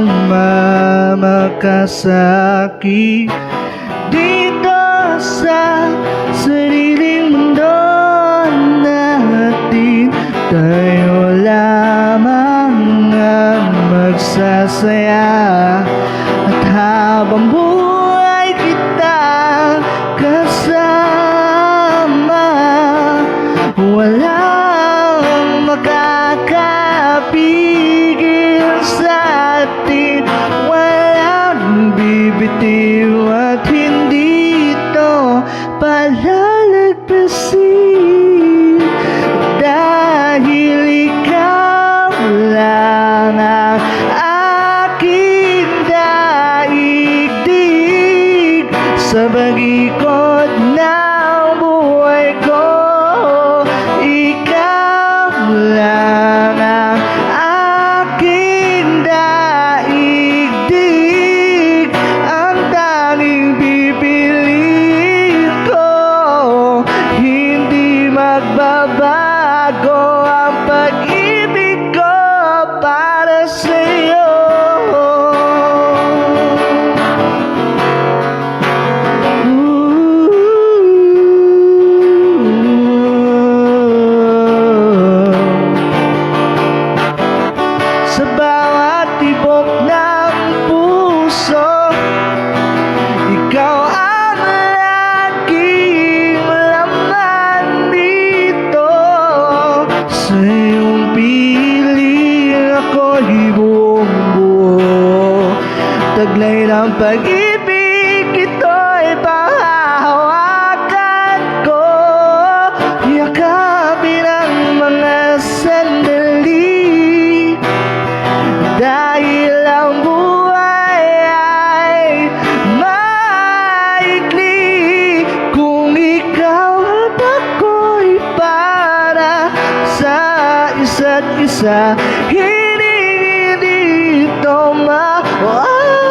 sumama ka sa'kin dito sa sariling mundo natin. Tayo lamang ang magsasaya at habang buhay kita kasama, walang makakapigil sa atin, walang bibitiw at hindi ito palalagpasin, dahil ikaw lang ang aking daigdig sa pag-ikot ng buhay ko. Ikaw lang ang aking daigdig, ang tanging pipiliin ko. Hindi magbabago ang pag-ibig ko para sa'yo. Sa bawat tibok ng puso, ikaw ang laging laman dito. Sa iyong piling ako'y buong-buo, taglay ng pag-ibig ito'y pahahawakan ko. Yakapin ang mga sandali, dahil ang buhay ay maikli kung ikaw at ako'y para sa isa't isa. Hindi ito mawala,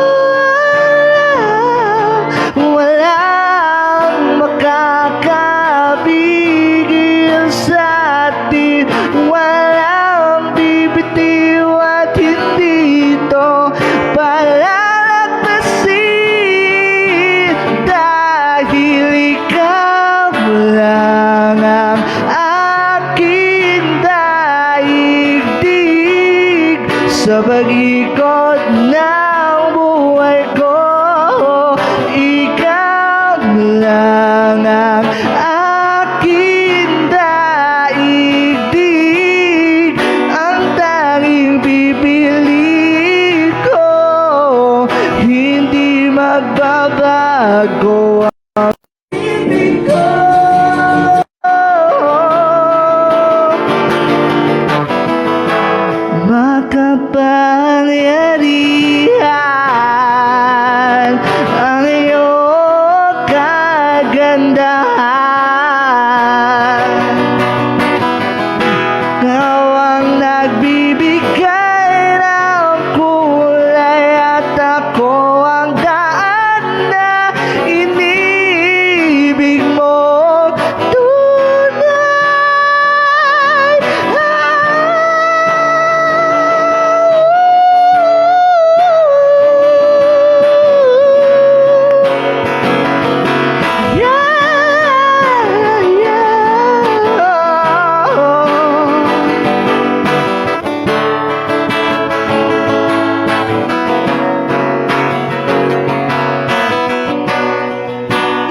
walang makakapigil sa atin, walang bibitiw at hindi ito palalagpasin, dahil ikaw lang ang aking daigdig sa pag-ikot ng buhay ko. Ikaw lang ang aking daigdig, ang tanging pipiliin ko. Hindi magbabago ang ibig ko. Makapangyarihan ang iyong kagandahan, ikaw ang nagbibigay ng kulay at ako ang daan na inibig mo tunay.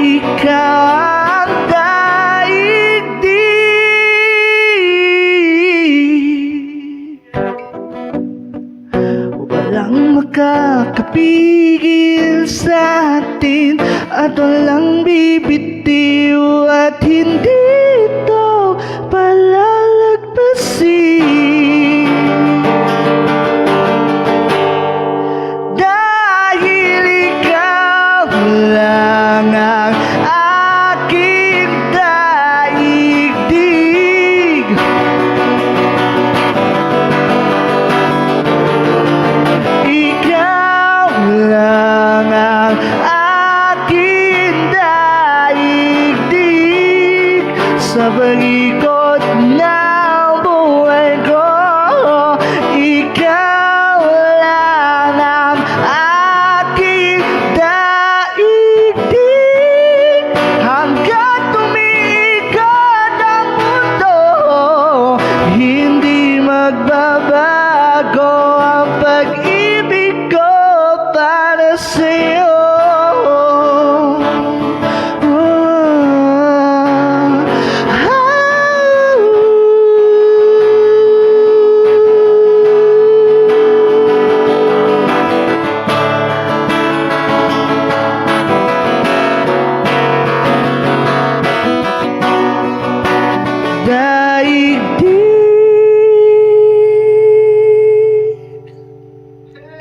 Ikaw ang daigdig, walang makakapigil sa atin, at walang bibitiw at hindi ito palalagpasin, dahil ikaw lang ang aking daigdig. Ikaw lang ang aking daigdig sa pag-ikot ng buhay daigdig.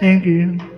Thank you.